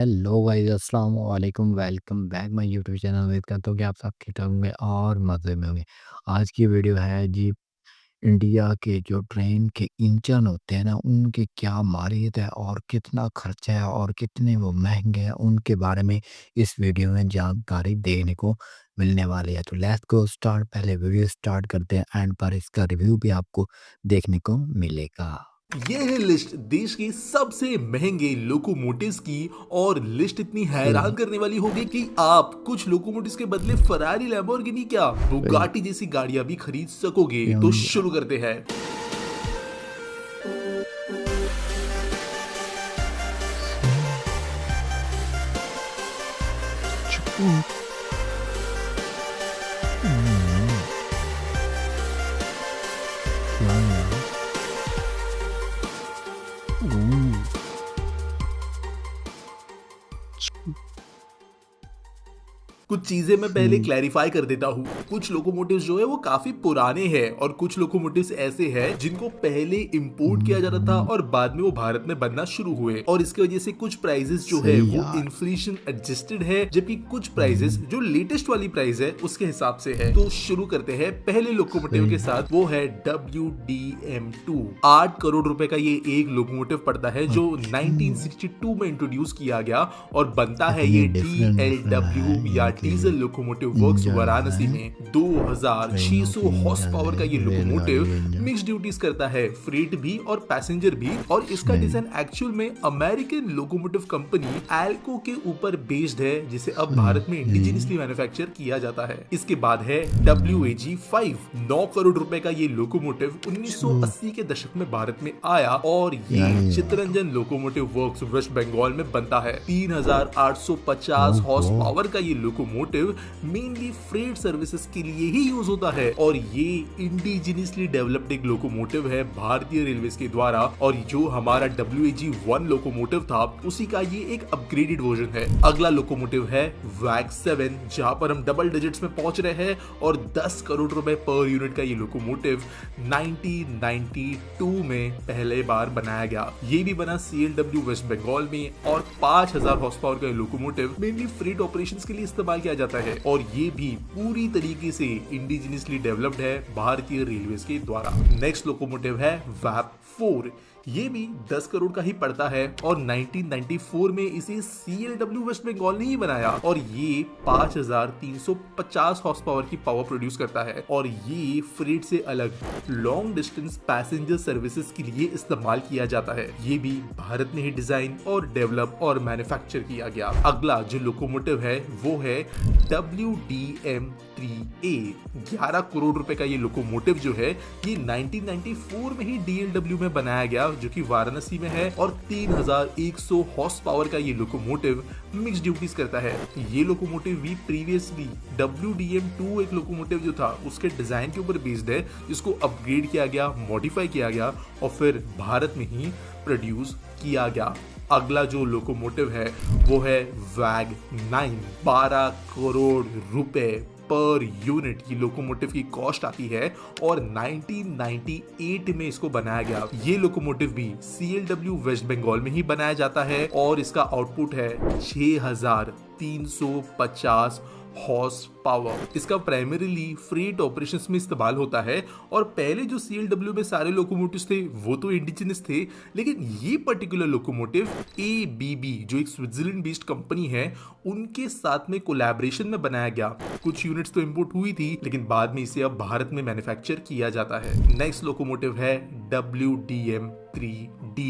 Hello guys, अस्सलाम वालेकुम। Welcome back my YouTube channel. उम्मीद करता हूँ कि आप सब ठीक होंगे और मज़े में होंगे। आज की वीडियो है जी, इंडिया के जो ट्रेन के इंजन होते हैं ना, उनकी क्या मारियत है और कितना खर्चा है और कितने वो महंगे हैं, उनके बारे में इस वीडियो में जानकारी देने को मिलने वाली है। तो लेट्स गो स्टार्ट। पहले वीडियो स्टार्ट करते हैं, एंड पर इसका रिव्यू भी आपको देखने को मिलेगा। ये है लिस्ट देश के सबसे महंगे लोकोमोटिव्स की। और लिस्ट इतनी हैरान करने वाली होगी कि आप कुछ लोकोमोटिव्स के बदले फरारी, लैम्बोर्गिनी क्या बुगाटी जैसी गाड़ियां भी खरीद सकोगे। तो शुरू करते हैं। कुछ चीजें मैं पहले क्लैरिफाई कर देता हूँ। कुछ लोकोमोटिव्स जो है वो काफी पुराने हैं और कुछ लोकोमोटिव्स ऐसे हैं जिनको पहले इंपोर्ट किया जाता था और बाद में वो भारत में बनना शुरू हुए, और इसकी वजह से कुछ प्राइसेस जो है सही वो यार। इन्फ्लेशन एडजस्टेड है, जबकि कुछ प्राइसेस जो लेटेस्ट वाली प्राइस है उसके हिसाब से है। तो शुरू करते हैं पहले लोकोमोटिव के साथ। वो है WDM2। 8 करोड़ रुपए का ये एक लोकोमोटिव पड़ता है जो 1962 में इंट्रोड्यूस किया गया और बनता है ये DLW या डीजल लोकोमोटिव वर्क्स वाराणसी में। 2600 हॉर्स पावर का ये लोकोमोटिव मिक्स ड्यूटीज करता है, फ्रेट भी और पैसेंजर भी। और इसका डिजाइन एक्चुअल में अमेरिकन लोकोमोटिव कंपनी एल्को के ऊपर बेस्ड है, जिसे अब भारत में इंडिजिनियसली मैन्युफैक्चर किया जाता है। इसके बाद है WAG5। 9 करोड़ रुपए का ये लोकोमोटिव 1980 के दशक में भारत में आया और ये Chittaranjan locomotive works West Bengal में बनता है। 3850 हॉर्स पावर का ये लोकोमोटिव मेनली फ्रेट सर्विसेज के लिए ही यूज होता है और ये इंडिजिनियसली डेवलप्ड एक लोकोमोटिव है भारतीय रेलवे के द्वारा। और जो हमारा WAG1 लोकोमोटिव था उसी का ये एक अपग्रेडेड वर्जन है। अगला लोकोमोटिव है WAG7, जहां पर हम डबल डिजिट्स में पहुंच रहे हैं और 10 करोड़ रुपए पर यूनिट का ये लोकोमोटिव 1992 में पहले बार बनाया गया। ये भी बना CLW वेस्ट बंगाल में और 5000 हॉर्स पावर का लोकोमोटिव मेनली फ्रेट ऑपरेशंस के लिए इस्तेमाल किया जाता है और ये भी पूरी तरीके से इंडिजिनियसली डेवलप्ड है भारतीय रेलवे के द्वारा। नेक्स्ट लोकोमोटिव है WAP4। ये भी 10 करोड़ का ही पड़ता है और 1994 में इसे CLW वेस्ट बंगाल ने ही बनाया और ये 5350 हॉर्स पावर की पावर प्रोड्यूस करता है और ये फ्रेट से अलग लॉन्ग डिस्टेंस पैसेंजर सर्विसेज के लिए इस्तेमाल किया जाता है। ये भी भारत में ही डिजाइन और डेवलप और मैन्युफैक्चर किया गया। अगला जो लोकोमोटिव है वो है WDM3A। 11 करोड़ रुपए का ये लोकोमोटिव जो है ये 1994 में ही DLW में बनाया गया, जो कि वाराणसी में है और 3100 हॉर्स पावर का ये लोकोमोटिव मिक्स ड्यूटीज करता है। ये लोकोमोटिव भी प्रीवियसली WDM2 एक लोकोमोटिव जो था उसके डिजाइन के ऊपर बेस्ड है, जिसको अपग्रेड किया गया, मॉडिफाई किया गया और फिर भारत में ही प्रोड्यूस किया गया। अगला जो लोकोमोटिव है वो है WAG9। 12 करोड़ रुपए पर यूनिट की लोकोमोटिव की कॉस्ट आती है और 1998 में इसको बनाया गया। ये लोकोमोटिव भी CLW वेस्ट बंगाल में ही बनाया जाता है और इसका आउटपुट है 6350 हॉर्स पावर। इसका प्राइमरीली फ्रेट ऑपरेशंस में इस्तेमाल होता है और पहले जो CLW में सारे लोकोमोटिव्स थे वो तो इंडिजिनस थे, लेकिन ये पर्टिकुलर लोकोमोटिव ABB जो एक स्विट्जरलैंड बेस्ड कंपनी है उनके साथ में कोलैबोरेशन में बनाया गया। कुछ यूनिट्स तो इंपोर्ट हुई थी लेकिन बाद में इसे अब भारत में मैन्युफैक्चर किया जाता है। नेक्स्ट लोकोमोटिव है WDM3D।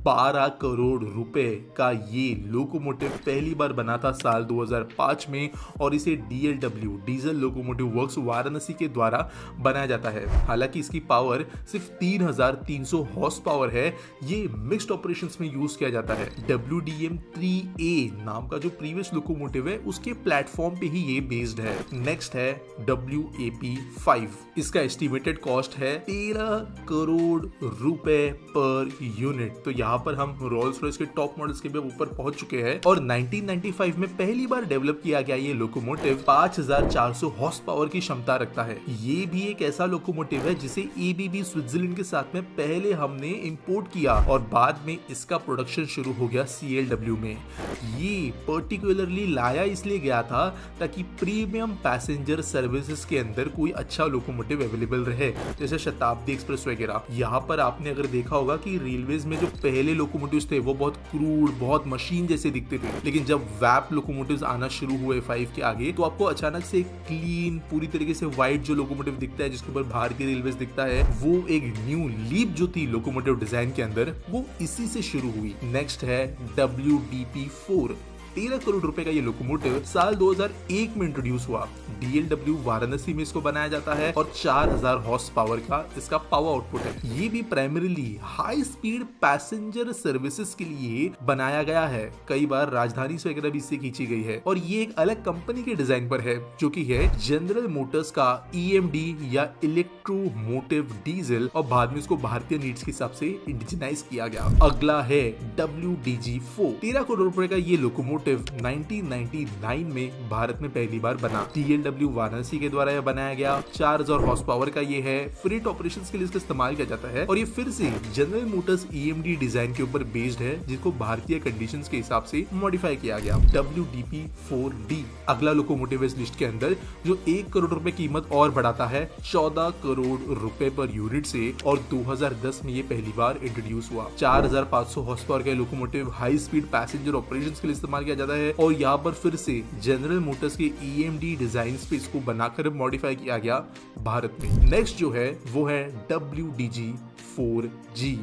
12 करोड़ रुपए का ये लोकोमोटिव पहली बार बना था साल 2005 में और इसे DLW diesel locomotive works Varanasi के द्वारा बनाया जाता है। हालांकि इसकी पावर सिर्फ 3300 हॉर्स पावर है। ये मिक्स्ड ऑपरेशंस में यूज किया जाता है। WDM3A नाम का जो प्रीवियस लोकोमोटिव है उसके प्लेटफॉर्म पे ही ये बेस्ड है। नेक्स्ट है WAP5। इसका एस्टिमेटेड कॉस्ट है 13 करोड़ रुपए पर यूनिट। तो यहाँ पर हम रोल्स रॉयस के टॉप मॉडल्स के भी ऊपर पहुंच चुके हैं और 1995 में पहली बार डेवलप किया गया ये लोकोमोटिव 1400 हॉर्स पावर की क्षमता रखता है। ये भी एक ऐसा लोकोमोटिव है जिसे एबीबी स्विट्जरलैंड के साथ में पहले हमने इंपोर्ट किया और बाद में इसका प्रोडक्शन शुरू हो गया CLW में। ये पर्टिकुलरली लाया इसलिए गया था ताकि प्रीमियम पैसेंजर सर्विसेज के अंदर कोई अच्छा लोकोमोटिव अवेलेबल रहे, जैसे शताब्दी एक्सप्रेस वगैरह। यहाँ पर आपने अगर देखा होगा कि रेलवेज में जो पहले लोकोमोटिव्स थे वो बहुत क्रूड, बहुत मशीन जैसे दिखते थे, लेकिन जब वैप लोकोमोटिव्स आना शुरू हुए 5 के आगे तो आपको अचानक से क्लीन, पूरी तरीके से व्हाइट जो लोकोमोटिव दिखता है, जिसके ऊपर भारतीय रेलवेज दिखता है, वो एक न्यू लीप जो थी लोकोमोटिव डिजाइन के अंदर, वो इसी से शुरू हुई। नेक्स्ट है WDP4। 13 करोड़ रुपए का ये लोकोमोटिव साल 2001 में इंट्रोड्यूस हुआ। DLW वाराणसी में इसको बनाया जाता है और 4000 हॉर्स पावर का इसका पावर आउटपुट है। ये भी primarily high speed passenger services के लिए बनाया गया है। कई बार राजधानी से वगैरह भी इससे खींची गई है और ये एक अलग कंपनी के डिजाइन पर है, जो कि है जनरल मोटर्स का EMD या इलेक्ट्रोमोटिव डीजल, और बाद में इसको भारतीय नीड्स के हिसाब से इंडिजिनाइज किया गया। अगला है WDG4। 13 करोड़ रुपए का ये लोकोमोटिव 1999 में भारत में पहली बार बना। DLW वाराणसी के द्वारा यह बनाया गया। 4000 हॉर्स पावर का ये है। फ्रेट ऑपरेशंस के लिए इसका इस्तेमाल किया जाता है और ये फिर से जनरल मोटर्स EMD डिजाइन के ऊपर बेस्ड है, जिसको भारतीय कंडीशंस के हिसाब से मॉडिफाई किया गया। WDP4D अगला लोकोमोटिव इस लिस्ट के अंदर, जो 1 करोड़ रुपए कीमत और बढ़ाता है 14 करोड़ रुपए पर यूनिट से, और 2010 में ये पहली बार इंट्रोड्यूस हुआ। 4500 हॉर्स पावर का locomotive high speed passenger operations के लिए इस्तेमाल किया जाता है और यहाँ पर फिर से जनरल मोटर्स के EMD डिजाइन पे इसको बनाकर मॉडिफाई किया गया भारत में। नेक्स्ट जो है वो है WDG4G।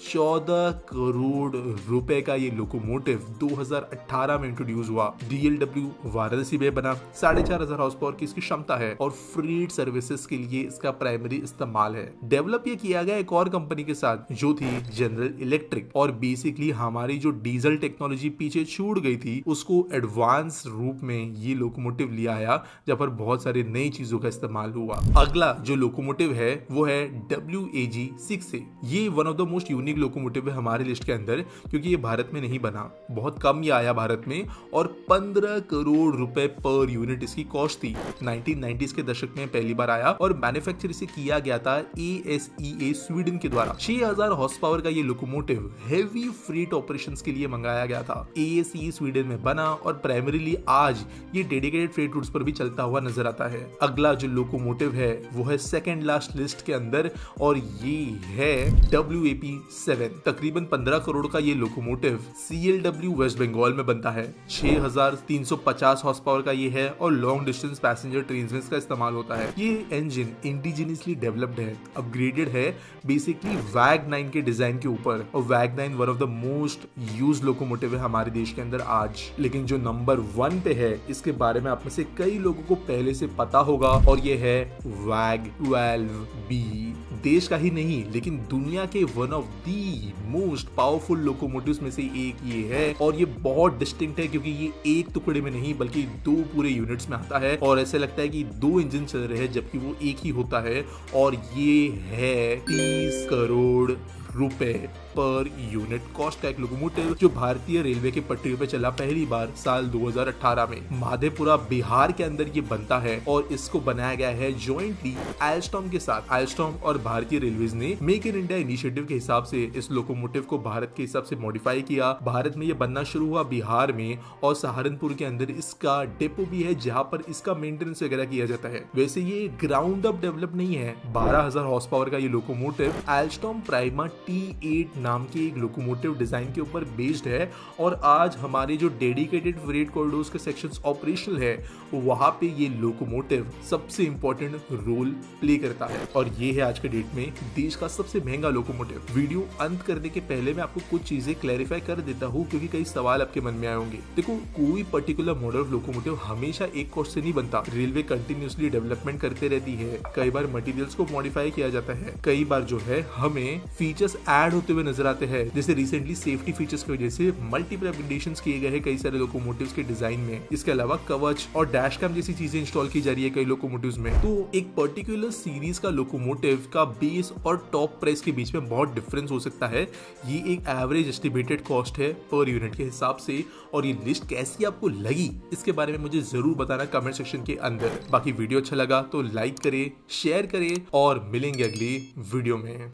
14 करोड़ रुपए का ये लोकोमोटिव 2018 में इंट्रोड्यूस हुआ। DLW वाराणसी में बना। 4500 हॉर्स पावर की इसकी क्षमता है और फ्रीट सर्विसेज के लिए इसका प्राइमरी इस्तेमाल है। डेवलप ये किया गया एक और कंपनी के साथ, जो थी जनरल इलेक्ट्रिक, और बेसिकली हमारी जो डीजल टेक्नोलॉजी पीछे छूट गई थी उसको एडवांस रूप में ये लोकोमोटिव लिया आया, जहां पर बहुत सारी नई चीजों का इस्तेमाल हुआ। अगला जो लोकोमोटिव है वो है WAG6। ये one of the most unique locomotive है हमारे लिस्ट के अंदर, क्योंकि ये भारत में नहीं बना, बहुत कम ये आया भारत में, और 15 करोड़ रुपए पर यूनिट इसकी कॉस्ट थी। 1990s के दशक में पहली बार आया और मैन्युफैक्चर इसे किया गया था ASEA स्वीडन के द्वारा। 6000 हॉर्स पावर का ये लोकोमोटिव हेवी फ्रीट ऑपरेशंस के लिए मंगाया गया था। ASEA स्वीडन में बना और प्राइमरीली आज ये डेडिकेटेड फ्रेट रूट्स पर भी चलता हुआ नजर आता है। अगला जो लोकोमोटिव है वो है सेकंड लास्ट लिस्ट के अंदर, और ये है WAP7। तकरीबन 15 करोड़ का ये लोकोमोटिव CLW वेस्ट बंगाल में बनता है। 6350 हॉर्स पावर का ये है और लॉन्ग डिस्टेंस पैसेंजर ट्रेन में इसका इस्तेमाल होता है। ये इंजन इंडिजिनियसली डेवलप्ड है, अपग्रेडेड है बेसिकली WAG9 के डिजाइन के ऊपर, और WAG9 one of the most used locomotive है हमारे देश के अंदर आज। लेकिन जो नंबर 1 पे है, इसके बारे में आप में से कई लोगों को पहले से पता होगा, और ये है WAG12B। देश का ही नहीं लेकिन दुनिया के one of the most powerful locomotives में से एक ये है, और ये बहुत डिस्टिंक्ट है क्योंकि ये एक टुकड़े में नहीं बल्कि 2 पूरे यूनिट्स में आता है, और ऐसे लगता है कि 2 इंजन चल रहे हैं जबकि वो एक ही होता है। और ये है 30 करोड़ रुपए पर यूनिट कॉस्ट का एक लोकोमोटिव, जो भारतीय रेलवे के पटरियों पे चला पहली बार साल 2018 में। माधेपुरा बिहार के अंदर ये बनता है और इसको बनाया गया है जॉइंटली एल्स्टॉम के साथ। एल्स्टॉम और भारतीय रेलवेज ने मेक इन इंडिया इनिशिएटिव के हिसाब से इस लोकोमोटिव को भारत के हिसाब से मॉडिफाई किया। भारत में ये बनना शुरू हुआ बिहार में, और सहारनपुर के अंदर इसका डेपो भी है जहां पर इसका मेंटेनेंस वगैरह किया जाता है। वैसे ये ग्राउंड अप डेवलप नहीं है। 12000 हॉर्स पावर का ये लोकोमोटिव एल्स्टॉम प्राइमा T8 नाम के एक लोकोमोटिव डिजाइन के ऊपर बेस्ड है, और आज हमारे जो डेडिकेटेड फ्रेट कॉरिडोर्स के सेक्शंस ऑपरेशनल है वहां पे ये लोकोमोटिव सबसे इंपॉर्टेंट रोल प्ले करता है, और ये है आज के डेट में देश का सबसे महंगा लोकोमोटिव। वीडियो अंत करने के पहले मैं आपको कुछ चीजें क्लैरिफाई कर देता हूँ, क्योंकि कई सवाल आपके मन में आए होंगे। देखो, कोई पर्टिकुलर मॉडल ऑफ लोकोमोटिव हमेशा एक कॉस्ट से नहीं बनता। रेलवे कंटिन्यूसली डेवलपमेंट करते रहती है। कई बार मटेरियल्स को मॉडिफाई किया जाता है, कई बार जो है हमें फीचर्स फीचर्स ऐड होते हुए नजर आते हैं, जैसे रिसेंटली सेफ्टी फीचर्स की वजह से मल्टीपल अपडेशंस किए गए हैं कई सारे लोकोमोटिव्स के डिजाइन में। इसके अलावा कवच और डैश कैम जैसी चीजें इंस्टॉल की जा रही है कई लोकोमोटिव्स में। तो एक पर्टिकुलर सीरीज का लोकोमोटिव का बेस और टॉप प्राइस के बीच में बहुत डिफरेंस हो सकता है। ये एक एवरेज एस्टिमेटेड कॉस्ट है पर यूनिट के हिसाब से, और ये लिस्ट कैसी आपको लगी इसके बारे में मुझे जरूर बताना कमेंट सेक्शन के अंदर। बाकी वीडियो अच्छा लगा तो लाइक करें, शेयर करें और मिलेंगे अगली वीडियो में।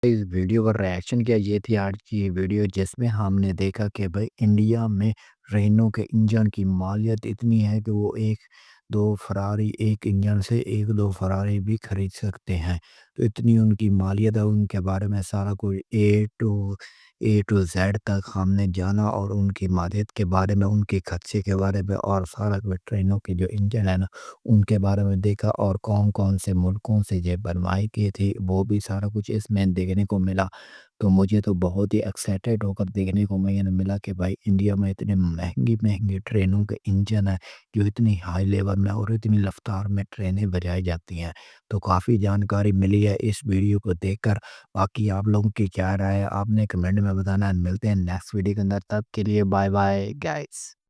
इस वीडियो पर रिएक्शन किया, ये थी आज की ये वीडियो जिसमें हमने देखा कि भाई इंडिया में रेनो के इंजन की मालियत इतनी है कि वो एक दो फरारी एक इंजन से एक दो फरारी भी खरीद सकते हैं। तो इतनी उनकी मालियत है, उनके बारे में सारा कुछ ए टू जेड तक हमने जाना और उनकी मालियत के बारे में, उनके खर्चे के बारे में और सारा कुछ ट्रेनों के जो इंजन है ना उनके बारे में देखा, और कौन-कौन से मुल्कों से ये बनवाई की थी वो भी सारा कुछ इसमें देखने को मिला। तो मुझे तो बहुत ही एक्साइटेड होकर देखने को मिला कि भाई इंडिया में इतने महँगी-महँगी ट्रेनों के इंजन हैं, जो इतनी हाई लेवल में और इतनी रफ्तार में ट्रेनें बजाई जाती हैं। तो काफ़ी जानकारी मिली है इस वीडियो को देखकर। बाकी आप लोगों की क्या राय है आपने कमेंट में बताना। मिलते हैं नेक्स्ट वीडियो के अंदर, तब के लिए बाय बाय गाइस।